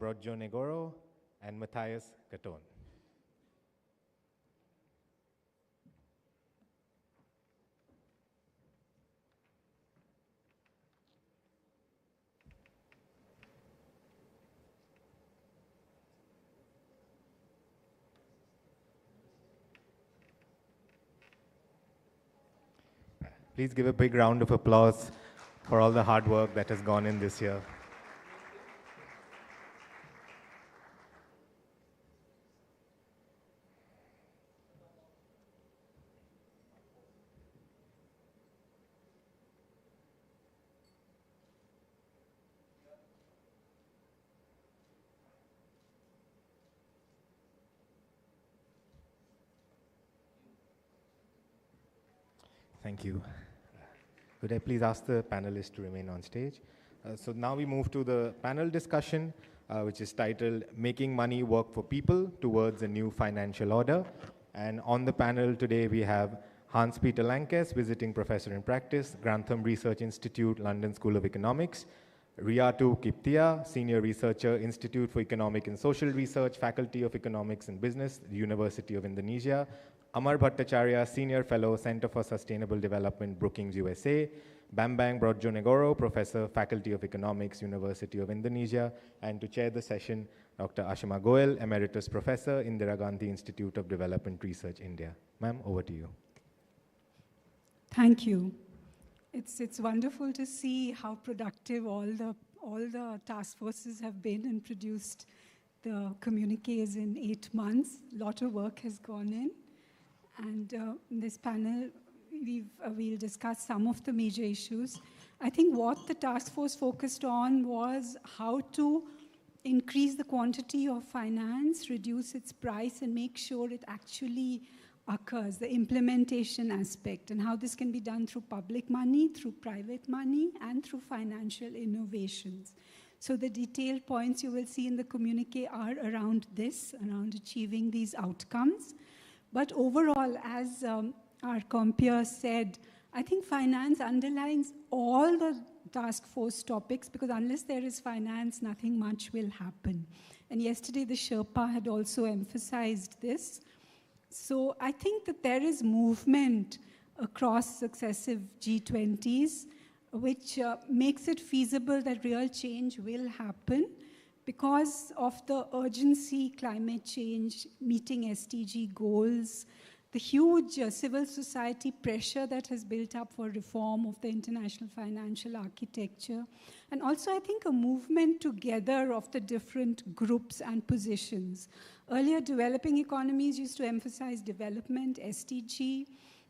Negoro, and Matthias Gaton. Please give a big round of applause for all the hard work that has gone in this year. Thank you. Could I please ask the panelists to remain on stage? So now we move to the panel discussion, which is titled Making Money Work for People Towards a New Financial Order. And on the panel today, we have Hans-Peter Lankes, Visiting Professor in Practice, Grantham Research Institute, London School of Economics, Riatu Qibthiyyah, Senior Researcher, Institute for Economic and Social Research, Faculty of Economics and Business, University of Indonesia, Amar Bhattacharya, Senior Fellow, Center for Sustainable Development, Brookings, USA, Bambang Brojonegoro, Professor, Faculty of Economics, University of Indonesia, and to chair the session, Dr. Ashima Goel, Emeritus Professor, Indira Gandhi Institute of Development Research, India. Ma'am, over to you. Thank you. It's wonderful to see how productive all the task forces have been and produced the communiques in 8 months. A lot of work has gone in. And in this panel, we'll discuss some of the major issues. I think what the task force focused on was how to increase the quantity of finance, reduce its price, and make sure it actually occurs, the implementation aspect, and how this can be done through public money, through private money, and through financial innovations. So the detailed points you will see in the communique are around this, around achieving these outcomes. But overall, as our compeer said, I think finance underlines all the task force topics, because unless there is finance, nothing much will happen. And yesterday, the Sherpa had also emphasized this. So I think that there is movement across successive G20s, which makes it feasible that real change will happen because of the urgency, climate change, meeting SDG goals, the huge civil society pressure that has built up for reform of the international financial architecture, and also I think a movement together of the different groups and positions. Earlier, developing economies used to emphasize development, SDG,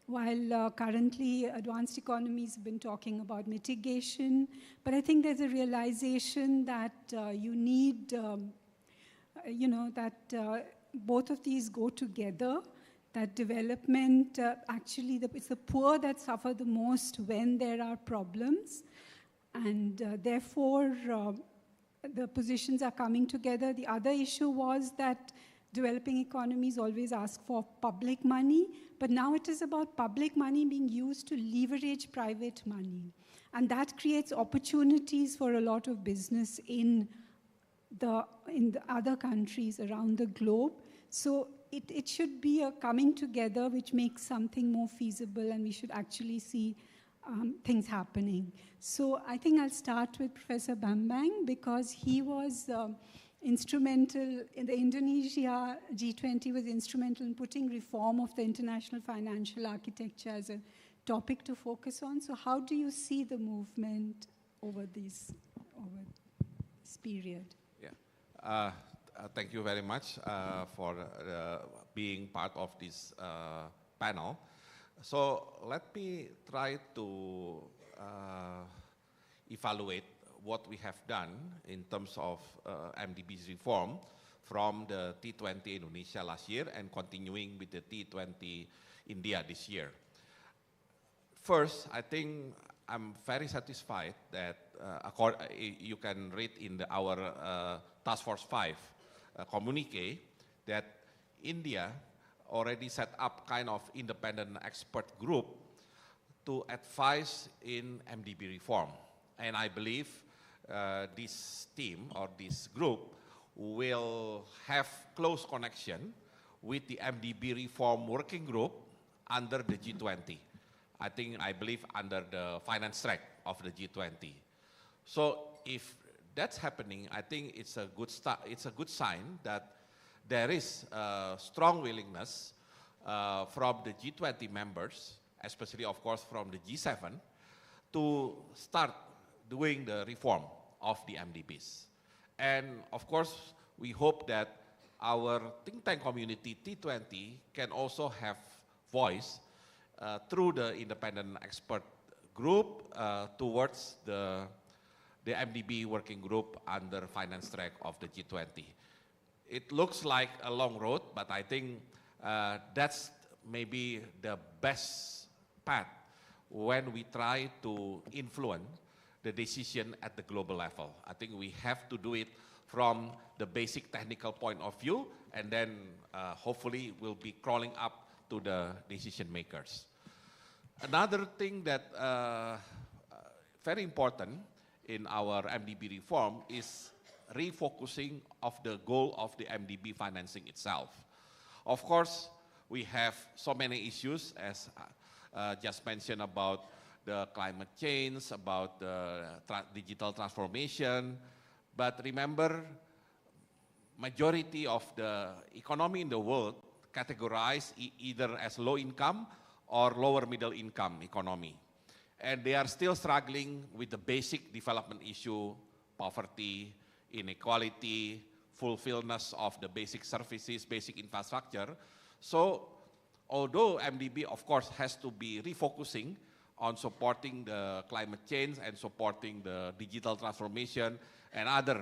while currently advanced economies have been talking about mitigation. But I think there's a realization that you need, that both of these go together, that development, actually, it's the poor that suffer the most when there are problems. And therefore, the positions are coming together. The other issue was that developing economies always ask for public money, but now it is about public money being used to leverage private money. And that creates opportunities for a lot of business in the other countries around the globe. So it should be a coming together which makes something more feasible, and we should actually see things happening. So I think I'll start with Professor Bambang, because he was instrumental in the Indonesia G20, was instrumental in putting reform of the international financial architecture as a topic to focus on. So how do you see the movement over this period? Yeah, thank you very much for being part of this panel. So let me try to evaluate what we have done in terms of MDBs reform from the T20 Indonesia last year and continuing with the T20 India this year. First, I think I'm very satisfied that you can read in our Task Force 5 communique that India already set up kind of independent expert group to advise in MDB reform. And I believe this team or this group will have close connection with the MDB reform working group under the G20. I believe under the finance track of the G20. So if that's happening, I think it's a good start. It's a good sign that there is a strong willingness from the G20 members, especially of course from the G7, to start doing the reform of the MDBs. And of course, we hope that our think tank community, T20, can also have voice through the independent expert group towards the MDB working group under finance track of the G20. It looks like a long road, but I think that's maybe the best path when we try to influence the decision at the global level. I think we have to do it from the basic technical point of view, and then hopefully we'll be crawling up to the decision makers. Another thing that very important in our MDB reform is refocusing of the goal of the MDB financing itself. Of course, we have so many issues, as just mentioned, about the climate change, about the digital transformation. But remember, majority of the economy in the world categorized either as low income or lower middle income economy. And they are still struggling with the basic development issue, poverty, inequality, fulfillment of the basic services, basic infrastructure. So although MDB, of course, has to be refocusing on supporting the climate change and supporting the digital transformation and other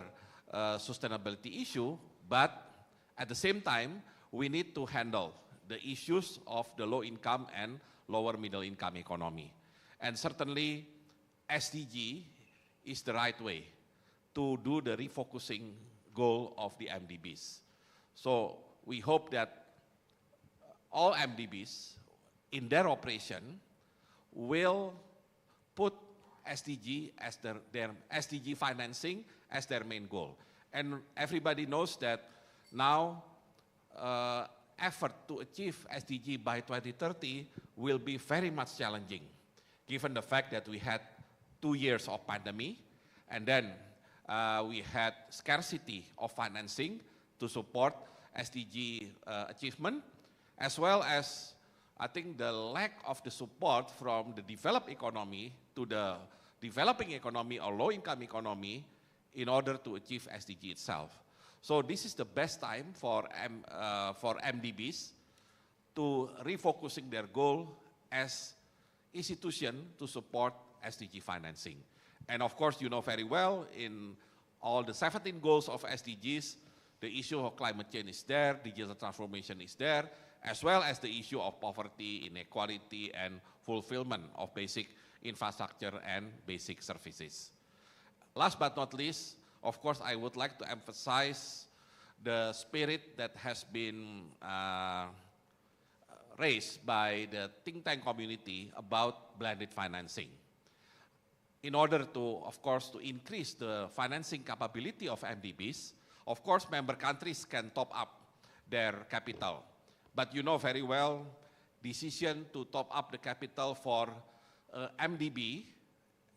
sustainability issue, but at the same time, we need to handle the issues of the low income and lower middle income economy. And certainly, SDG is the right way to do the refocusing goal of the MDBs. So we hope that all MDBs in their operation will put SDG as their SDG financing as their main goal. And everybody knows that now effort to achieve SDG by 2030 will be very much challenging, given the fact that we had 2 years of pandemic, and then we had scarcity of financing to support SDG achievement, as well as I think the lack of the support from the developed economy to the developing economy or low-income economy in order to achieve SDG itself. So this is the best time for MDBs to refocusing their goal as institution to support SDG financing. And of course, you know very well, in all the 17 goals of SDGs, the issue of climate change is there, digital transformation is there, as well as the issue of poverty, inequality, and fulfillment of basic infrastructure and basic services. Last but not least, of course, I would like to emphasize the spirit that has been raised by the think tank community about blended financing. In order to, of course, to increase the financing capability of MDBs, of course, member countries can top up their capital. But you know very well, decision to top up the capital for MDB,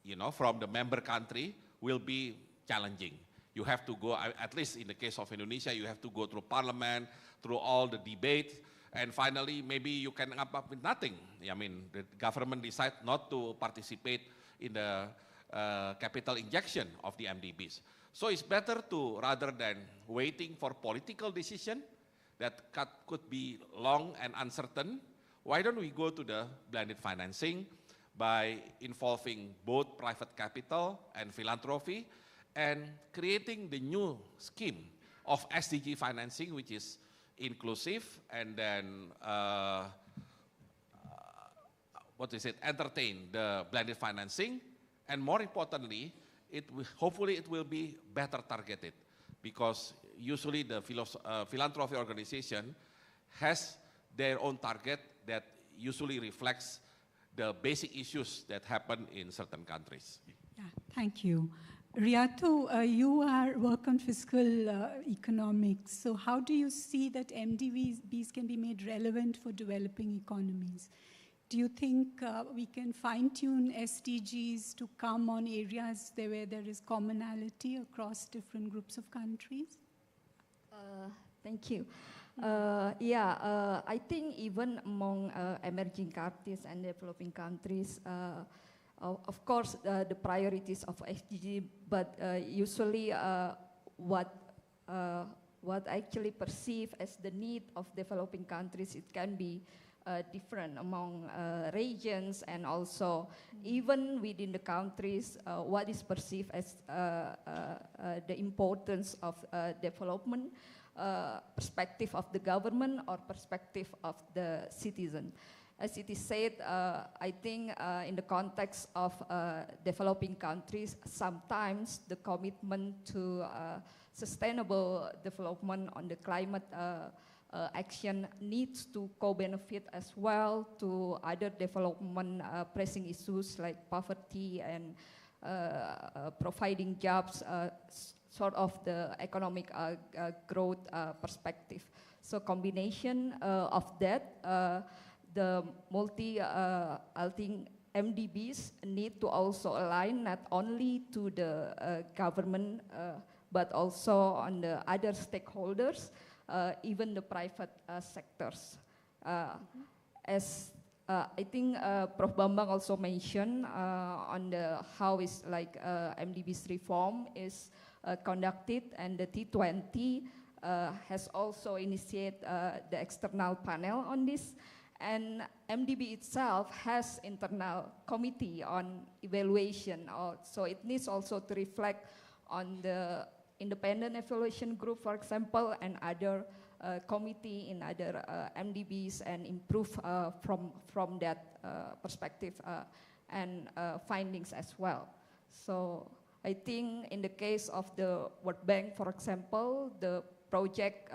you know, from the member country will be challenging. You have to go, at least in the case of Indonesia, you have to go through parliament, through all the debates, and finally, maybe you can come up with nothing. I mean, the government decide not to participate in the capital injection of the MDBs. So it's better to, rather than waiting for political decision that could be long and uncertain, why don't we go to the blended financing by involving both private capital and philanthropy and creating the new scheme of SDG financing, which is inclusive and then, entertain the blended financing, and more importantly, hopefully it will be better targeted, because usually the philanthropy organization has their own target that usually reflects the basic issues that happen in certain countries. Yeah, thank you. Riatu, you work on fiscal economics. So how do you see that MDBs can be made relevant for developing economies? Do you think we can fine-tune SDGs to come on areas where there is commonality across different groups of countries? Thank you. I think even among emerging countries and developing countries, of course, the priorities of SDG, but usually what actually perceived as the need of developing countries, it can be different among regions, and also even within the countries, what is perceived as the importance of development, perspective of the government or perspective of the citizen. As it is said, I think in the context of developing countries, sometimes the commitment to sustainable development on the climate action needs to co-benefit as well to other development pressing issues like poverty and providing jobs, sort of the economic growth perspective. So combination of that, the I think MDBs need to also align not only to the government, but also on the other stakeholders, even the private sectors. As I think Prof. Bambang also mentioned on the how is like MDBs reform is conducted, and the T20 has also initiated the external panel on this, and MDB itself has internal committee on evaluation, so it needs also to reflect on the independent evaluation group, for example, and other committee in other MDBs, and improve from that perspective and findings as well. So I think in the case of the World Bank, for example, the project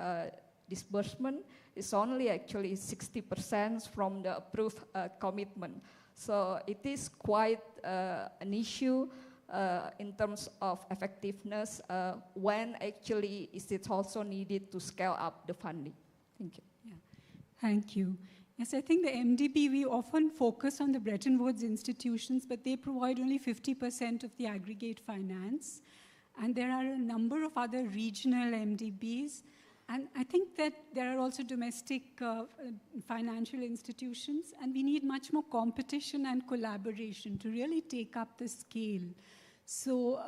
disbursement is only actually 60% from the approved commitment. So it is quite an issue in terms of effectiveness when actually is it also needed to scale up the funding. Thank you. Yeah. Thank you. Yes, I think the MDB, we often focus on the Bretton Woods institutions, but they provide only 50% of the aggregate finance. And there are a number of other regional MDBs. And I think that there are also domestic financial institutions, and we need much more competition and collaboration to really take up the scale. So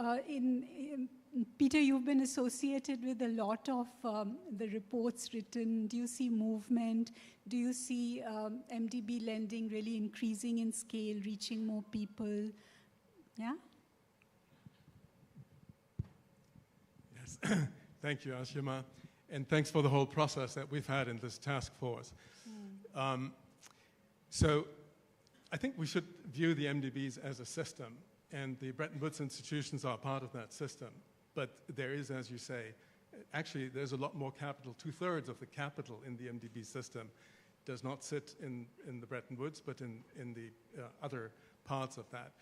Peter, you've been associated with a lot of the reports written. Do you see movement? Do you see MDB lending really increasing in scale, reaching more people? Yeah? Yes. Thank you, Ashima. And thanks for the whole process that we've had in this task force. So I think we should view the MDBs as a system, and the Bretton Woods institutions are part of that system. But there is, as you say, actually there's a lot more capital. 2/3 of the capital in the MDB system does not sit in the Bretton Woods, but in the other parts of that.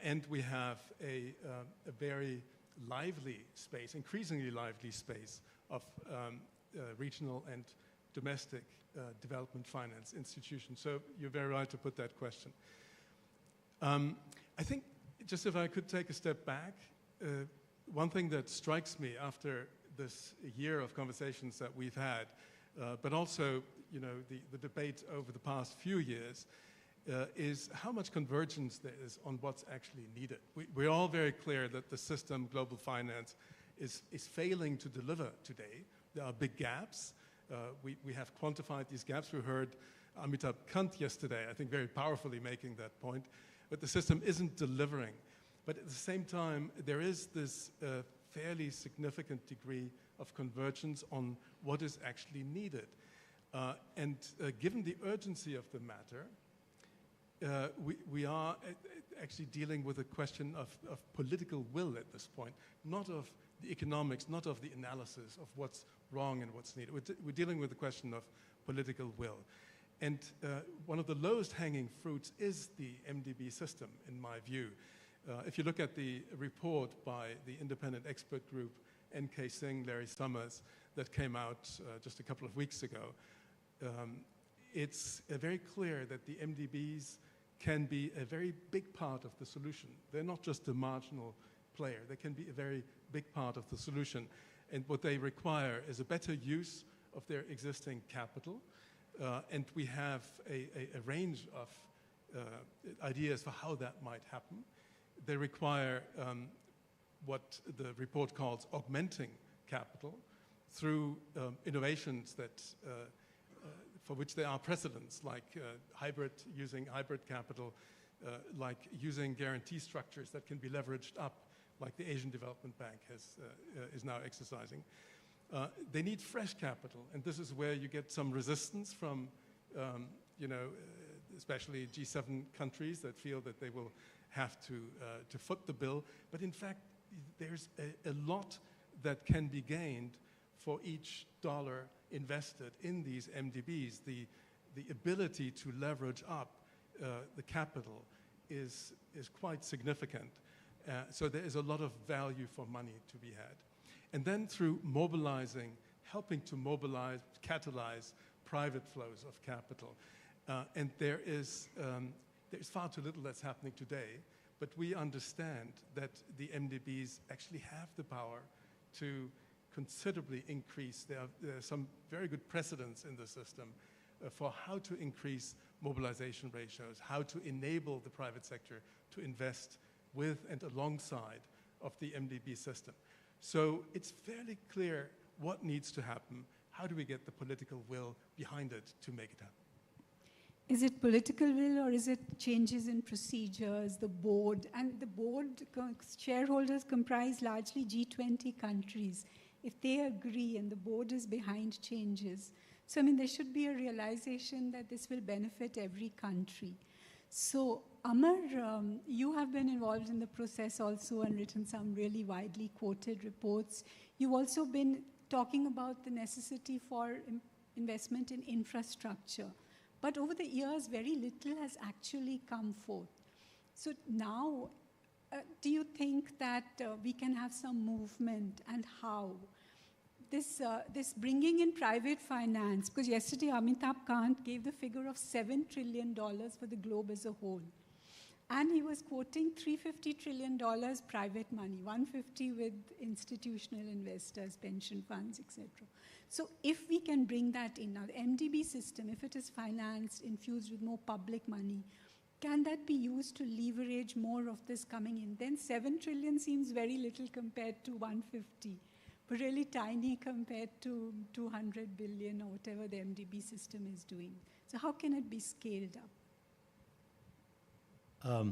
And we have a very lively space, increasingly lively space of regional and domestic development finance institutions. So you're very right to put that question. I think, just if I could take a step back, one thing that strikes me after this year of conversations that we've had, but also, you know, the debate over the past few years, is how much convergence there is on what's actually needed. We're all very clear that the system, global finance, is failing to deliver today. There are big gaps. We have quantified these gaps. We heard Amitabh Kant yesterday, I think very powerfully making that point. But the system isn't delivering. But at the same time, there is this fairly significant degree of convergence on what is actually needed. And given the urgency of the matter, we are actually dealing with a question of political will at this point, not of the economics, not of the analysis of what's wrong and what's needed. We're dealing with the question of political will. And one of the lowest hanging fruits is the MDB system, in my view. If you look at the report by the independent expert group, N.K. Singh, Larry Summers, that came out just a couple of weeks ago, it's very clear that the MDBs can be a very big part of the solution. They're not just a marginal player. They can be a very big part of the solution. And what they require is a better use of their existing capital. And we have a range of ideas for how that might happen. They require what the report calls augmenting capital through innovations that, for which there are precedents, like using hybrid capital, like using guarantee structures that can be leveraged up, like the Asian Development Bank is now exercising. They need fresh capital, and this is where you get some resistance from, especially G7 countries that feel that they will have to foot the bill. But in fact, there's a lot that can be gained for each dollar invested in these MDBs. The ability to leverage up the capital is quite significant. So there is a lot of value for money to be had. And then through helping to mobilize, catalyze private flows of capital. And there's far too little that's happening today, but we understand that the MDBs actually have the power to considerably increase. There are some very good precedents in the system for how to increase mobilization ratios, how to enable the private sector to invest with and alongside of the MDB system. So it's fairly clear what needs to happen. How do we get the political will behind it to make it happen? Is it political will, or is it changes in procedures, the board? And the board shareholders comprise largely G20 countries. If they agree and the board is behind changes, so I mean, there should be a realization that this will benefit every country. So Amar, you have been involved in the process also and written some really widely quoted reports. You've also been talking about the necessity for investment in infrastructure. But over the years, very little has actually come forth. So now, do you think that we can have some movement, and how? This bringing in private finance, because yesterday Amitabh Kant gave the figure of $7 trillion for the globe as a whole. And he was quoting $350 trillion private money, 150 with institutional investors, pension funds, etc. So if we can bring that in, now the MDB system, if it is financed, infused with more public money, can that be used to leverage more of this coming in? Then 7 trillion seems very little compared to 150, but really tiny compared to 200 billion or whatever the MDB system is doing. So how can it be scaled up?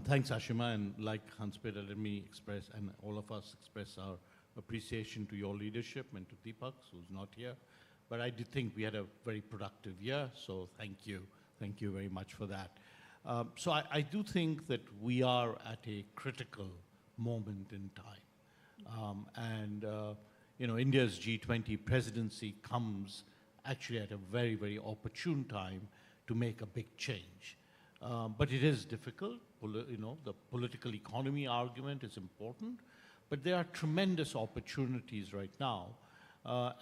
Thanks, Ashima, and like Hans-Peter, let me express, and all of us express our appreciation to your leadership and to Deepak, who's not here. But I did think we had a very productive year, so thank you. Thank you very much for that. So I do think that we are at a critical moment in time. India's G20 presidency comes actually at a very, very opportune time to make a big change. But it is difficult. The political economy argument is important, but there are tremendous opportunities right now.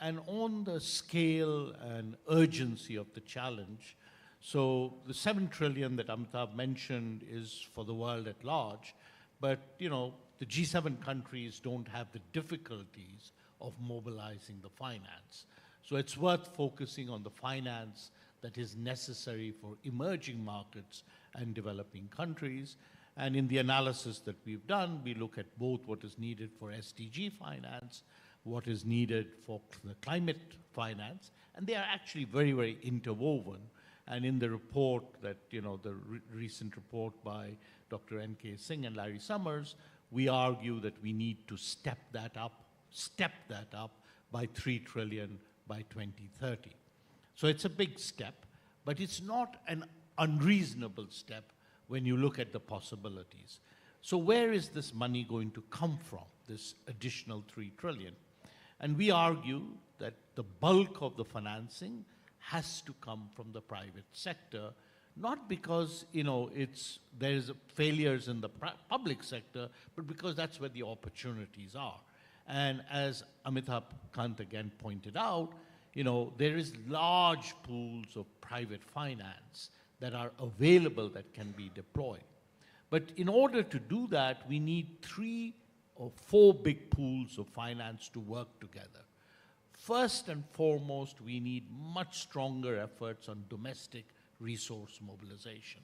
And on the scale and urgency of the challenge, so the 7 trillion that Amitabh mentioned is for the world at large, but the G7 countries don't have the difficulties of mobilizing the finance. So it's worth focusing on the finance that is necessary for emerging markets and developing countries. And in the analysis that we've done, we look at both what is needed for SDG finance, what is needed for the climate finance, and they are actually very, very interwoven. And in the report that, the recent report by Dr. N.K. Singh and Larry Summers, we argue that we need to step that up by 3 trillion by 2030. So it's a big step, but it's not an unreasonable step when you look at the possibilities. So where is this money going to come from, this additional 3 trillion? And we argue that the bulk of the financing has to come from the private sector not because, there's failures in the public sector, but because that's where the opportunities are. And as Amitabh Kant again pointed out, there is large pools of private finance that are available that can be deployed. But in order to do that, we need 3 or 4 big pools of finance to work together. First and foremost, we need much stronger efforts on domestic resource mobilization.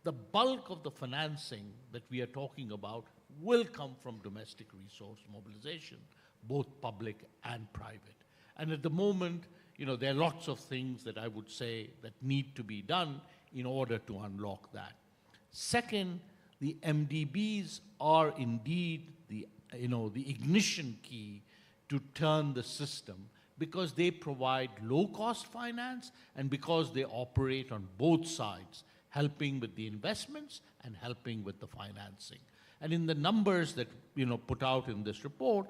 The bulk of the financing that we are talking about will come from domestic resource mobilization, both public and private. And at the moment, there are lots of things that I would say that need to be done in order to unlock that. Second, the MDBs are indeed the ignition key to turn the system, because they provide low-cost finance and because they operate on both sides, helping with the investments and helping with the financing. And in the numbers that put out in this report,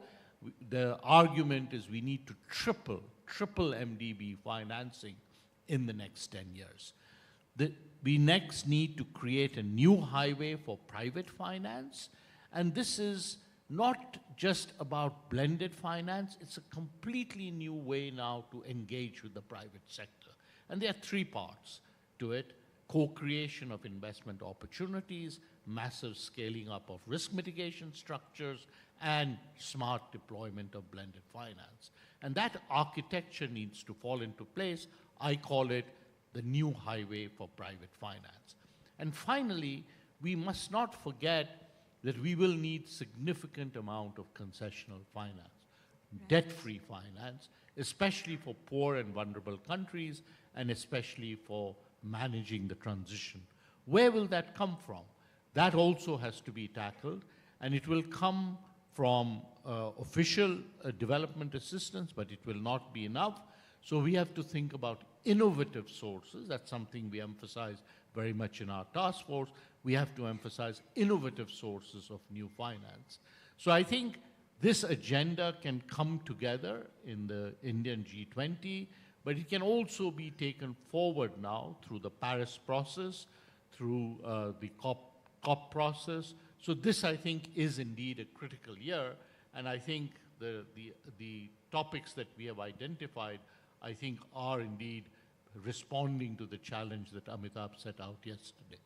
the argument is we need to triple MDB financing in the next 10 years. We next need to create a new highway for private finance, and this is not just about blended finance, it's a completely new way now to engage with the private sector. And there are 3 parts to it: co-creation of investment opportunities, massive scaling up of risk mitigation structures, and smart deployment of blended finance. And that architecture needs to fall into place. I call it the new highway for private finance. And finally, we must not forget that we will need significant amount of concessional finance, debt-free finance, especially for poor and vulnerable countries, and especially for managing the transition. Where will that come from? That also has to be tackled, and it will come from official development assistance, but it will not be enough. So we have to think about innovative sources. That's something we emphasize very much in our task force. We have to emphasize innovative sources of new finance. So I think this agenda can come together in the Indian G20, but it can also be taken forward now through the Paris process, through the COP process. So this, I think, is indeed a critical year, and I think the topics that we have identified, I think, are indeed responding to the challenge that Amitabh set out yesterday.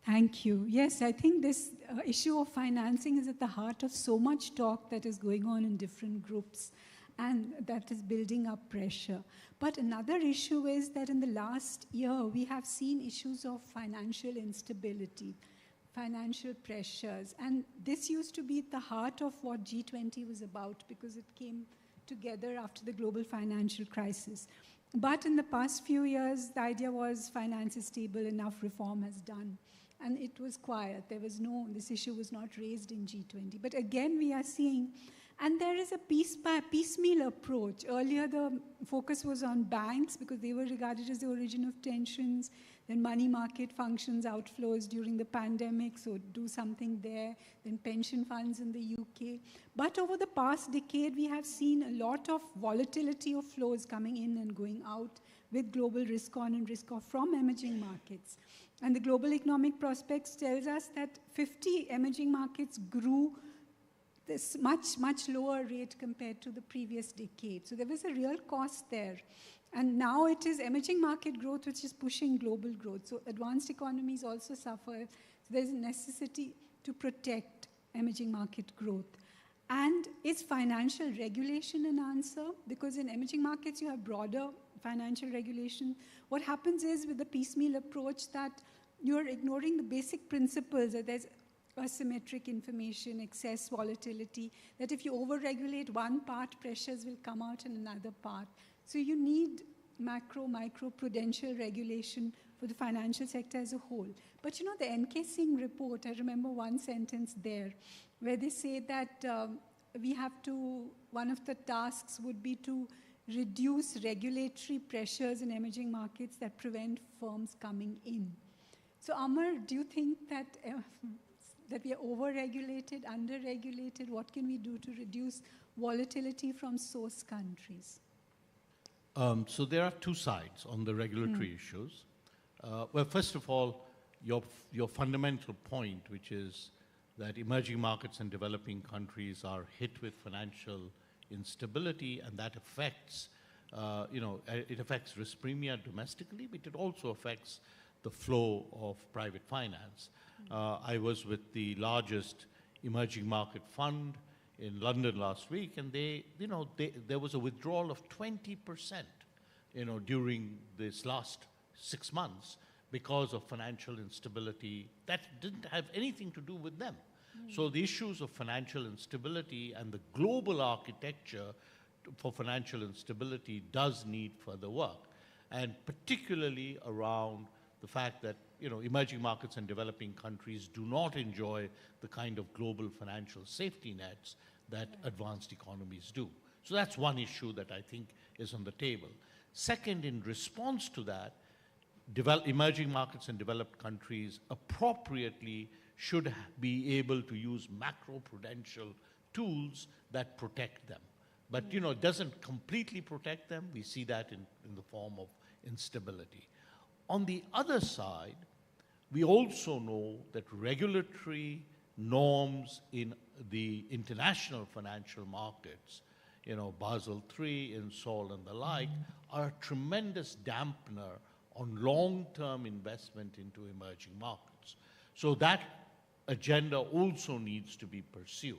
Thank you. Yes, I think this issue of financing is at the heart of so much talk that is going on in different groups, and that is building up pressure. But another issue is that in the last year, we have seen issues of financial instability, financial pressures, and this used to be at the heart of what G20 was about, because it came together after the global financial crisis. But in the past few years, the idea was finance is stable, enough reform has done. And it was quiet. This issue was not raised in G20. But again, we are seeing, and there is a piecemeal approach. Earlier, the focus was on banks because they were regarded as the origin of tensions, then money market functions, outflows during the pandemic, so do something there, then pension funds in the UK. But over the past decade, we have seen a lot of volatility of flows coming in and going out with global risk on and risk off from emerging markets. And the global economic prospects tells us that 50 emerging markets grew this much lower rate compared to the previous decade. So there was a real cost there. And now it is emerging market growth which is pushing global growth. So advanced economies also suffer. So there's a necessity to protect emerging market growth. And is financial regulation an answer? Because in emerging markets you have broader financial regulation. What happens is with the piecemeal approach that you're ignoring the basic principles, that there's asymmetric information, excess volatility, that if you over-regulate one part, pressures will come out in another part. So you need micro prudential regulation for the financial sector as a whole. But the NK Singh report, I remember one sentence there, where they say that one of the tasks would be to reduce regulatory pressures in emerging markets that prevent firms coming in. So Amar, do you think that we are over-regulated, under-regulated? What can we do to reduce volatility from source countries? So there are 2 sides on the regulatory issues. Well, first of all, your fundamental point, which is that emerging markets and developing countries are hit with financial instability, and that affects, it affects risk premia domestically, but it also affects the flow of private finance. I was with the largest emerging market fund in London last week, and there was a withdrawal of 20%, during this last 6 months because of financial instability that didn't have anything to do with them. So the issues of financial instability and the global architecture for financial instability does need further work, and particularly around the fact that emerging markets and developing countries do not enjoy the kind of global financial safety nets that advanced economies do. So that's one issue that I think is on the table. Second, in response to that, emerging markets and developed countries appropriately should be able to use macro-prudential tools that protect them. But it doesn't completely protect them. We see that in the form of instability. On the other side, we also know that regulatory norms in the international financial markets, Basel III, INSOL, and the like, are a tremendous dampener on long-term investment into emerging markets. So that agenda also needs to be pursued.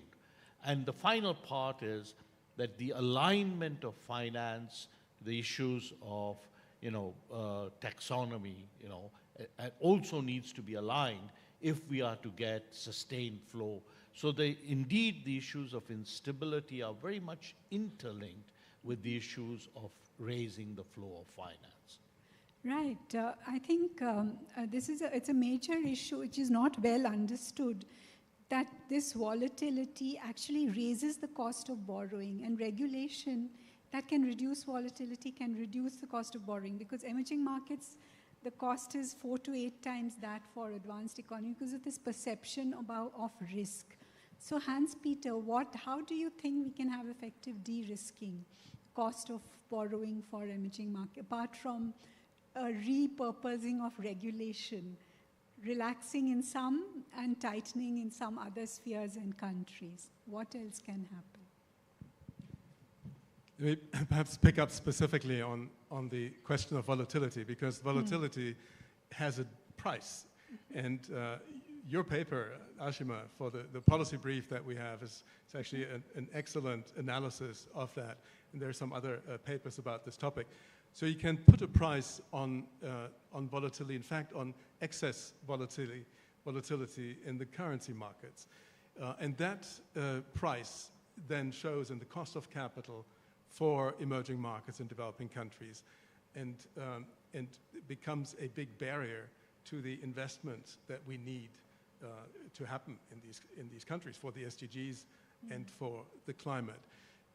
And the final part is that the alignment of finance, the issues of taxonomy, also needs to be aligned if we are to get sustained flow. So indeed, the issues of instability are very much interlinked with the issues of raising the flow of finance. Right. I think it's a major issue which is not well understood, that this volatility actually raises the cost of borrowing, and regulation that can reduce volatility can reduce the cost of borrowing, because emerging markets, the cost is 4 to 8 times that for advanced economy because of this perception of risk. So Hans-Peter, how do you think we can have effective de-risking cost of borrowing for emerging market, apart from a repurposing of regulation, relaxing in some and tightening in some other spheres and countries? What else can happen? Let me perhaps pick up specifically on the question of volatility, because volatility has a price. And your paper, Ashima, for the policy brief that we have is actually an excellent analysis of that. And there are some other papers about this topic. So you can put a price on volatility, in fact, on excess volatility in the currency markets. And that price then shows in the cost of capital for emerging markets and developing countries, and it becomes a big barrier to the investments that we need to happen in these countries for the SDGs and for the climate.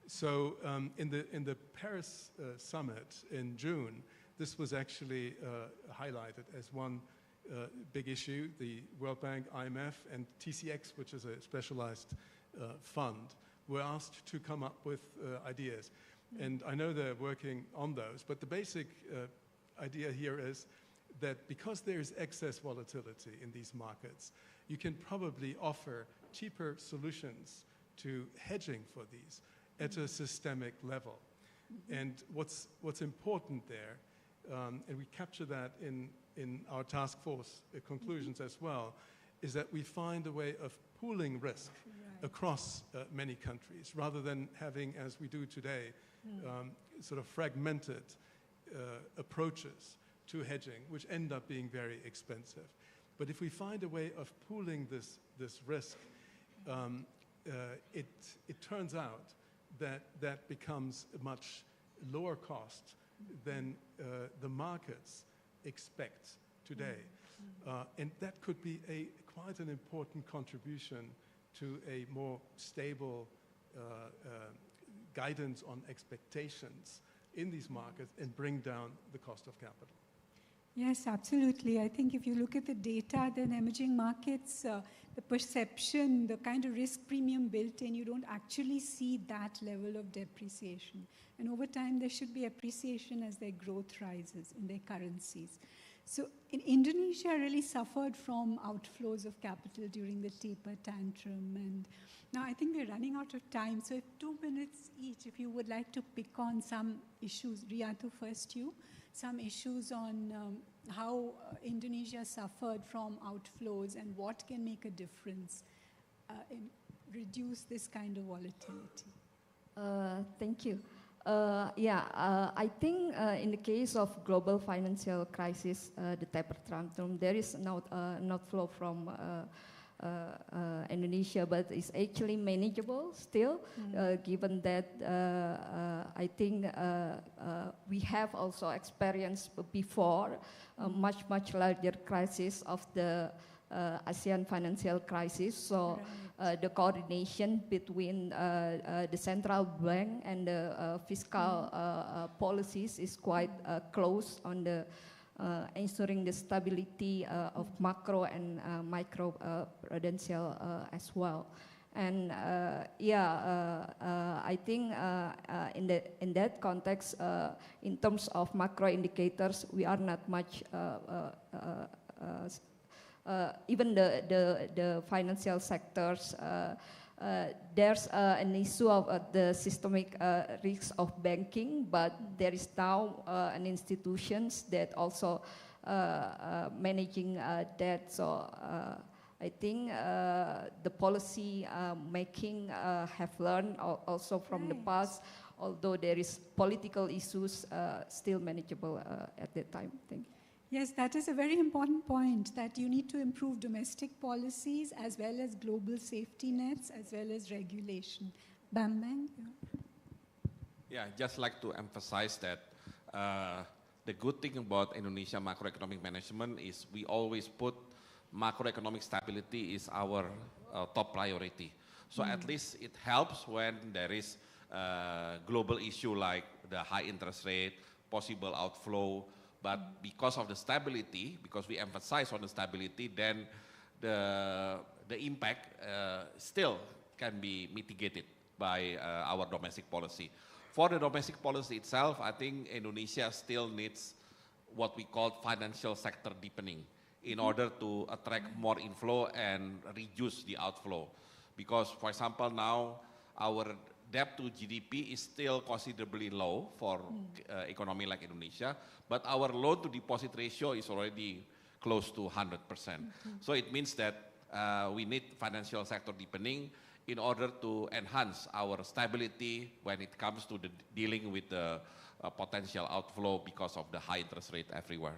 So in the Paris summit in June, this was actually highlighted as one big issue. The World Bank, IMF, and TCX, which is a specialized fund, were asked to come up with ideas. And I know they're working on those, but the basic idea here is that because there is excess volatility in these markets, you can probably offer cheaper solutions to hedging for these at a systemic level. And what's important there, and we capture that in our task force conclusions as well, is that we find a way of pooling risk across many countries, rather than having, as we do today, sort of fragmented approaches to hedging, which end up being very expensive. But if we find a way of pooling this risk, it turns out that becomes a much lower cost than the markets expect today. And that could be quite an important contribution to a more stable guidance on expectations in these markets and bring down the cost of capital. Yes, absolutely. I think if you look at the data, then emerging markets, the perception, the kind of risk premium built in, you don't actually see that level of depreciation. And over time, there should be appreciation as their growth rises in their currencies. So in Indonesia really suffered from outflows of capital during the taper tantrum, and now I think we're running out of time. So if 2 minutes each, if you would like to pick on some issues, Riatu, first you, some issues on how Indonesia suffered from outflows and what can make a difference in reduce this kind of volatility. Thank you. I think in the case of global financial crisis, the taper tantrum, there is not flow from Indonesia, but it's actually manageable still, given that I think we have also experienced before a much larger crisis of the ASEAN financial crisis. So the coordination between the central bank and the fiscal policies is quite close on the ensuring the stability of macro and micro prudential as well. And I think in that context, in terms of macro indicators, we are not much. Even the financial sectors, there's an issue of the systemic risks of banking, but there is now an institutions that also managing that. So I think the policy making have learned also from the past, although there is political issues still manageable at that time. Thank you. Yes, that is a very important point, that you need to improve domestic policies as well as global safety nets as well as regulation. Bambang? Yeah, just like to emphasize that the good thing about Indonesia macroeconomic management is we always put macroeconomic stability is our top priority. So at least it helps when there is a global issue like the high interest rate, possible outflow. But because of the stability, because we emphasize on the stability, then the impact still can be mitigated by our domestic policy. For the domestic policy itself, I think Indonesia still needs what we call financial sector deepening in order to attract more inflow and reduce the outflow. Because, for example, now our debt to GDP is still considerably low for economy like Indonesia, but our loan to deposit ratio is already close to 100%. So it means that we need financial sector deepening in order to enhance our stability when it comes to the dealing with the potential outflow because of the high interest rate everywhere.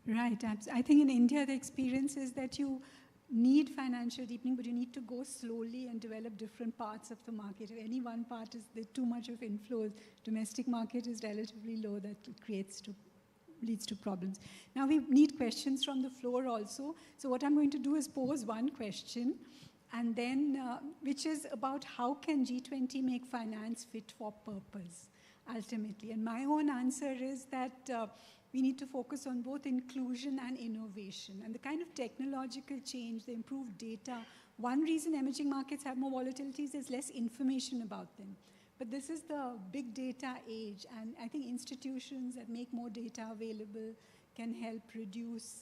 Right. I think in India the experience is that you need financial deepening, but you need to go slowly and develop different parts of the market. If any one part is there too much of inflows, domestic market is relatively low, that leads to problems. Now we need questions from the floor also. So what I'm going to do is pose one question, and then which is about how can G20 make finance fit for purpose ultimately. And my own answer is that we need to focus on both inclusion and innovation. And the kind of technological change, the improved data, one reason emerging markets have more volatility is there's less information about them. But this is the big data age, and I think institutions that make more data available can help reduce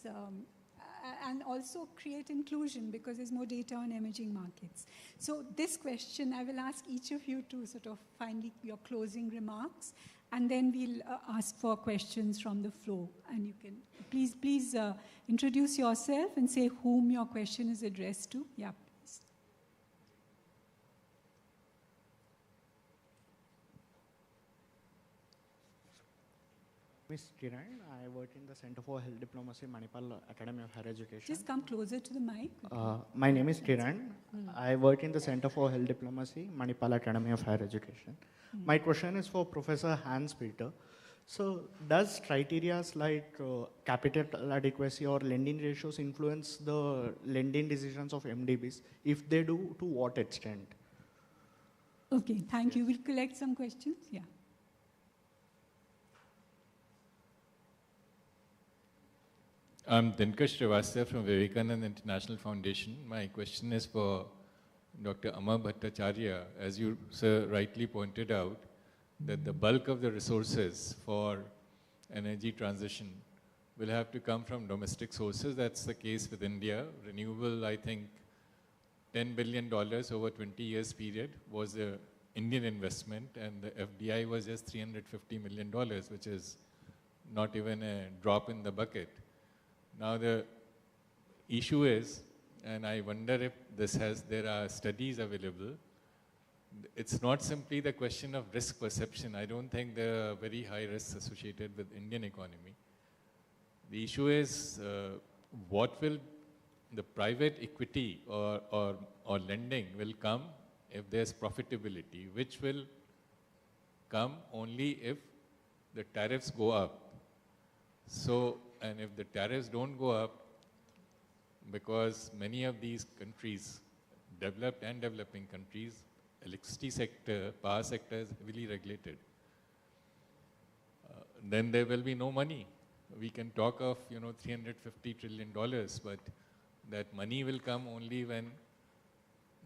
and also create inclusion because there's more data on emerging markets. So this question, I will ask each of you to sort of finally your closing remarks, and then we'll ask for questions from the floor. And you can please introduce yourself and say whom your question is addressed to. Yeah, please. Ms. Kiran, I work in the Center for Health Diplomacy, Manipal Academy of Higher Education. Just come closer to the mic. My name is Kiran. I work in the Center for Health Diplomacy, Manipal Academy of Higher Education. My question is for Professor Hans Peter. So does criteria like capital adequacy or lending ratios influence the lending decisions of MDBs? If they do, to what extent? Okay, thank you. We'll collect some questions. Yeah. I'm Dinkar Srivastava from Vivekananda International Foundation. My question is for Dr. Amar Bhattacharya. As you, sir, rightly pointed out, that the bulk of the resources for energy transition will have to come from domestic sources. That's the case with India. Renewable, I think, $10 billion over 20 years period was the Indian investment, and the FDI was just $350 million, which is not even a drop in the bucket. Now the issue is, and I wonder if there are studies available, it's not simply the question of risk perception. I don't think there are very high risks associated with Indian economy. The issue is what will the private equity or lending will come if there's profitability, which will come only if the tariffs go up. So, and if the tariffs don't go up, because many of these countries, developed and developing countries, electricity sector, power sector is heavily regulated. Then there will be no money. We can talk of, $350 trillion, but that money will come only when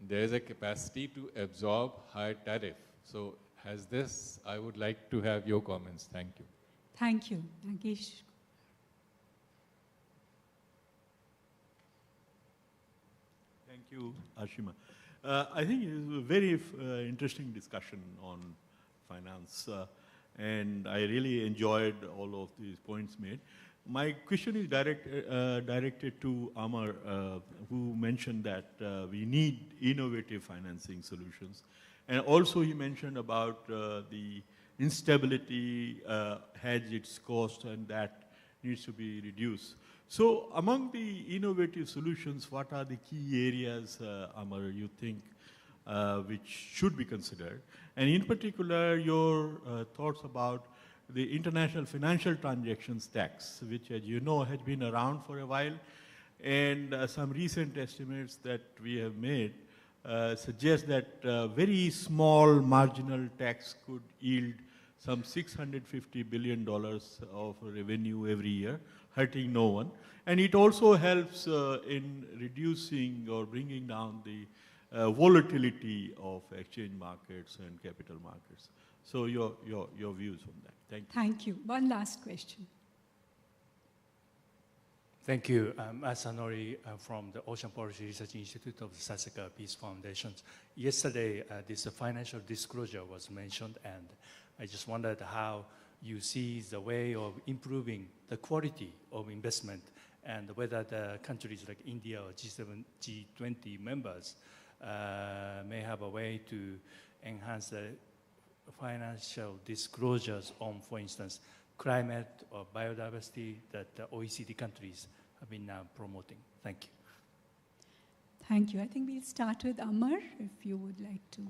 there is a capacity to absorb higher tariff. So I would like to have your comments. Thank you. Thank you. Nagesh. Thank you, Ashima. I think it was a very interesting discussion on finance, and I really enjoyed all of these points made. My question is directed to Amar, who mentioned that we need innovative financing solutions. And also he mentioned about the instability, hedge its cost, and that needs to be reduced. So among the innovative solutions, what are the key areas, Amar, you think which should be considered? And in particular, your thoughts about the international financial transactions tax, which, as you know, has been around for a while, and some recent estimates that we have made suggest that very small marginal tax could yield some $650 billion of revenue every year, hurting no one. And it also helps in reducing or bringing down the volatility of exchange markets and capital markets. So your views on that. Thank you. Thank you. One last question. Thank you. I'm Asanori from the Ocean Policy Research Institute of the Sasaka Peace Foundation. Yesterday, this financial disclosure was mentioned, and I just wondered how you see the way of improving the quality of investment, and whether the countries like India or G7, G20 members may have a way to enhance the financial disclosures on, for instance, climate or biodiversity that the OECD countries have been now promoting. Thank you. Thank you. I think we'll start with Amar, if you would like to,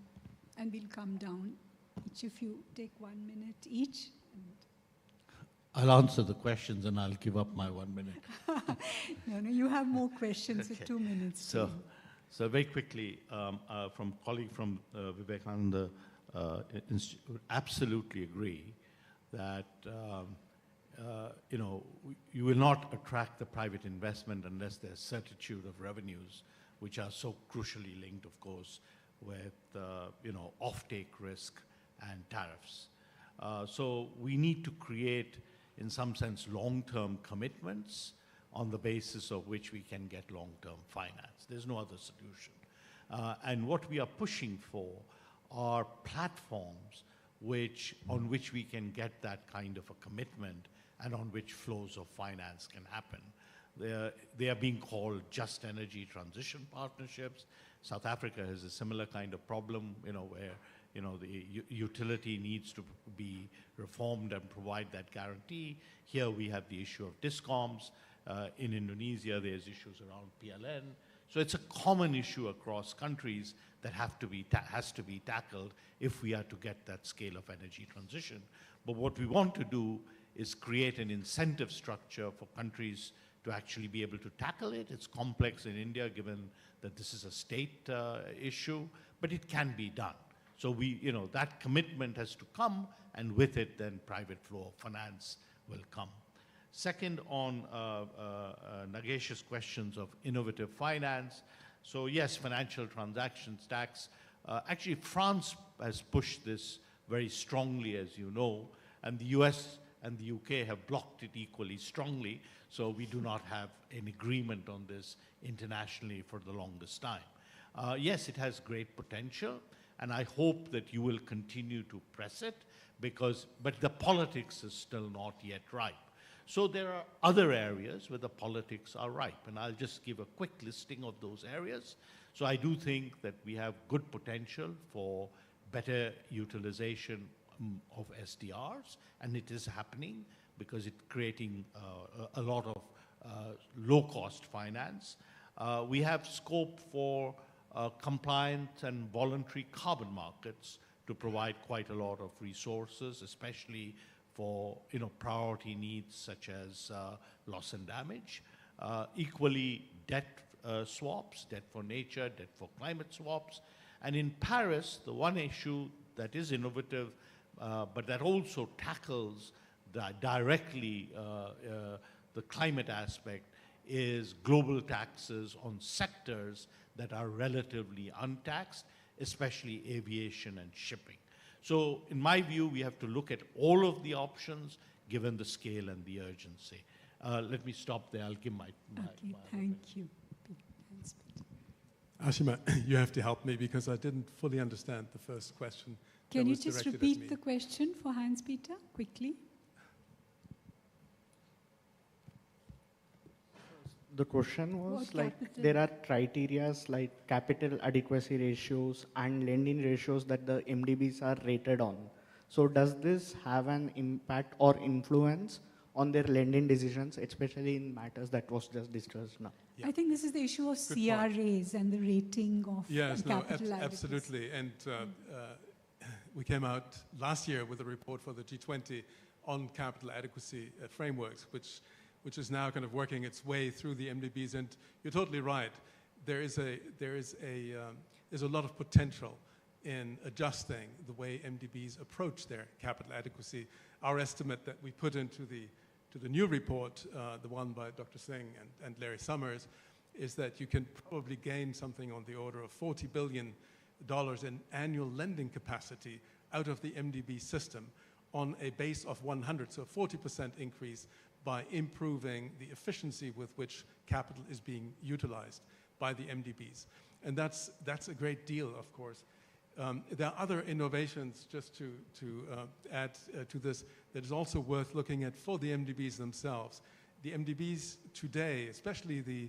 and we'll come down. Each of you take 1 minute each. I'll answer the questions and I'll give up my 1 minute. No, you have more questions, okay. So 2 minutes. So very quickly, from colleague from Vivekananda Institute, would absolutely agree that you will not attract the private investment unless there's certitude of revenues, which are so crucially linked, of course, with offtake risk and tariffs. So we need to create, in some sense, long-term commitments on the basis of which we can get long-term finance. There's no other solution. And what we are pushing for are platforms on which we can get that kind of a commitment and on which flows of finance can happen. They are being called just energy transition partnerships. South Africa has a similar kind of problem, where the utility needs to be reformed and provide that guarantee. Here we have the issue of discoms. In Indonesia, there's issues around PLN. So it's a common issue across countries that has to be tackled if we are to get that scale of energy transition. But what we want to do is create an incentive structure for countries to actually be able to tackle it. It's complex in India, given that this is a state issue, but it can be done. So that commitment has to come, and with it, then private flow of finance will come. Second, on Nagesh's questions of innovative finance. So yes, financial transactions tax. Actually, France has pushed this very strongly, as you know, and the US and the UK have blocked it equally strongly. So we do not have an agreement on this internationally for the longest time. Yes, it has great potential, and I hope that you will continue to press it, but the politics is still not yet ripe. So there are other areas where the politics are ripe, and I'll just give a quick listing of those areas. So I do think that we have good potential for better utilization of SDRs, and it is happening because it's creating a lot of low-cost finance. We have scope for compliant and voluntary carbon markets to provide quite a lot of resources, especially for priority needs such as loss and damage. Equally, debt swaps, debt for nature, debt for climate swaps. And in Paris, the one issue that is innovative, but that also tackles directly the climate aspect, is global taxes on sectors that are relatively untaxed, especially aviation and shipping. So in my view, we have to look at all of the options given the scale and the urgency. Let me stop there. I'll give my thank you. Ashima, you have to help me because I didn't fully understand the first question. Can you just repeat the question for Hans-Peter quickly? The question was there are criteria like capital adequacy ratios and lending ratios that the MDBs are rated on. So does this have an impact or influence on their lending decisions, especially in matters that was just discussed now? Yeah. I think this is the issue of CRAs and the rating of capital adequacy. Absolutely. And we came out last year with a report for the G20 on capital adequacy frameworks, which is now kind of working its way through the MDBs. And you're totally right. There's a lot of potential in adjusting the way MDBs approach their capital adequacy. Our estimate that we put into the new report, the one by Dr. Singh and Larry Summers, is that you can probably gain something on the order of $40 billion in annual lending capacity out of the MDB system on a base of 100, so 40% increase by improving the efficiency with which capital is being utilized by the MDBs. And that's a great deal, of course. There are other innovations, just to add to this, that is also worth looking at for the MDBs themselves. The MDBs today, especially the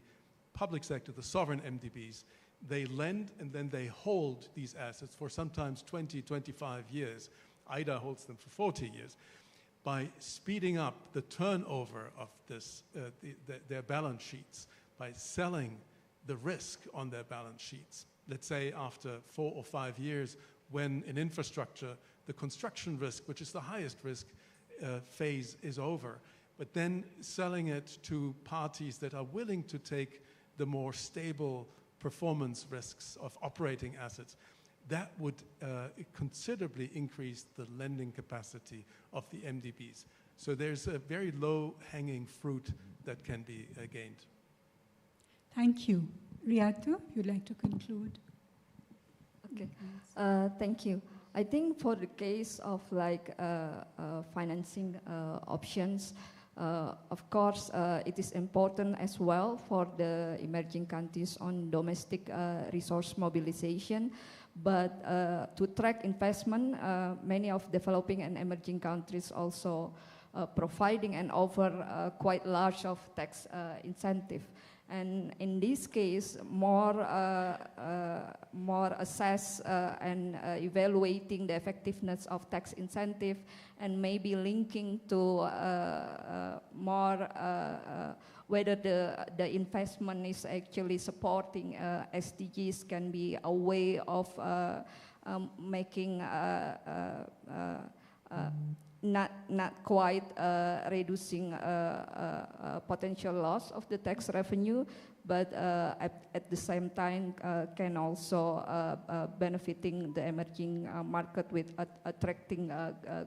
public sector, the sovereign MDBs, they lend and then they hold these assets for sometimes 20, 25 years. IDA holds them for 40 years. By speeding up the turnover of their balance sheets, by selling the risk on their balance sheets, let's say after 4 or 5 years, when in infrastructure, the construction risk, which is the highest risk phase, is over, but then selling it to parties that are willing to take the more stable performance risks of operating assets, that would considerably increase the lending capacity of the MDBs. So there's a very low-hanging fruit that can be gained. Thank you. Riatu, you'd like to conclude? Okay. Thank you. I think for the case of financing options, of course, it is important as well for the emerging countries on domestic resource mobilization. But to track investment, many of developing and emerging countries also providing and offer quite large of tax incentive. And in this case, more assess and evaluating the effectiveness of tax incentive and maybe linking to more whether the investment is actually supporting SDGs can be a way of making not quite reducing potential loss of the tax revenue, but at the same time can also benefiting the emerging market with attracting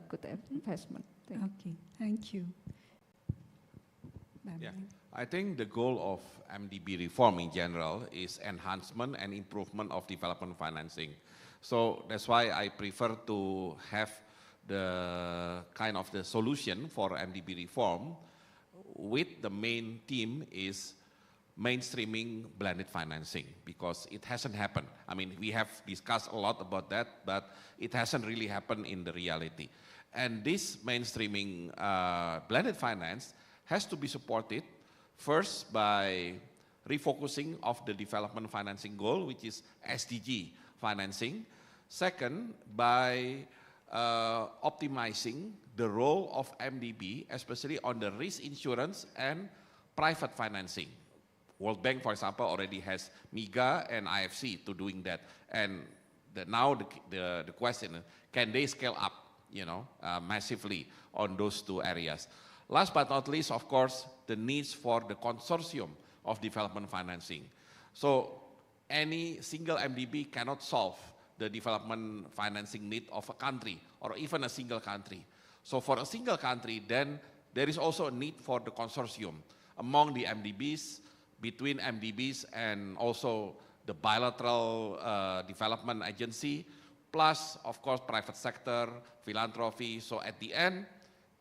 good investment. Okay, thank you. Yeah. I think the goal of MDB reform in general is enhancement and improvement of development financing. So that's why I prefer to have the kind of the solution for MDB reform with the main theme is mainstreaming blended financing, because it hasn't happened. I mean, we have discussed a lot about that, but it hasn't really happened in the reality. And this mainstreaming blended finance has to be supported first by refocusing of the development financing goal, which is SDG financing. Second, by optimizing the role of MDB, especially on the risk insurance and private financing. World Bank, for example, already has MIGA and IFC to doing that. And now the question is, can they scale up, massively on those two areas? Last but not least, of course, the needs for the consortium of development financing. So any single MDB cannot solve the development financing need of a country or even a single country. So for a single country, then there is also a need for the consortium among the MDBs, between MDBs and also the bilateral development agency, plus of course private sector, philanthropy. So at the end,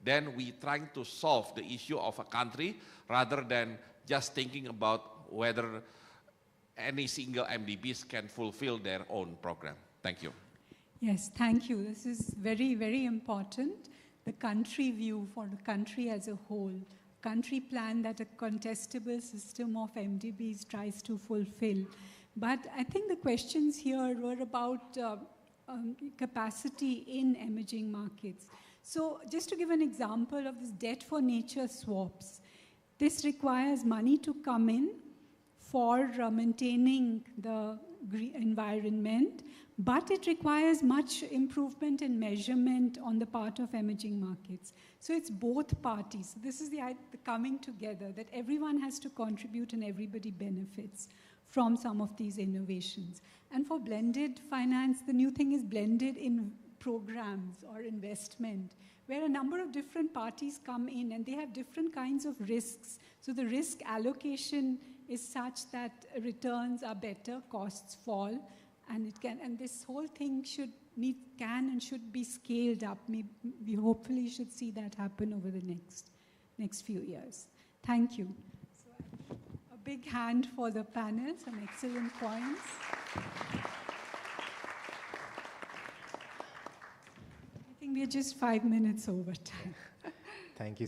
then we trying to solve the issue of a country rather than just thinking about whether any single MDBs can fulfill their own program. Thank you. Yes, thank you. This is very, very important. The country view for the country as a whole, country plan that a contestable system of MDBs tries to fulfill. But I think the questions here were about capacity in emerging markets. So just to give an example of this debt for nature swaps, this requires money to come in for maintaining the environment, but it requires much improvement in measurement on the part of emerging markets. So it's both parties. This is the coming together, that everyone has to contribute and everybody benefits from some of these innovations. And for blended finance, the new thing is blended in programs or investment, where a number of different parties come in and they have different kinds of risks. So the risk allocation is such that returns are better, costs fall, and this whole thing can and should be scaled up. We hopefully should see that happen over the next few years. Thank you. So a big hand for the panel, some excellent points. I think we're just 5 minutes over time. Thank you so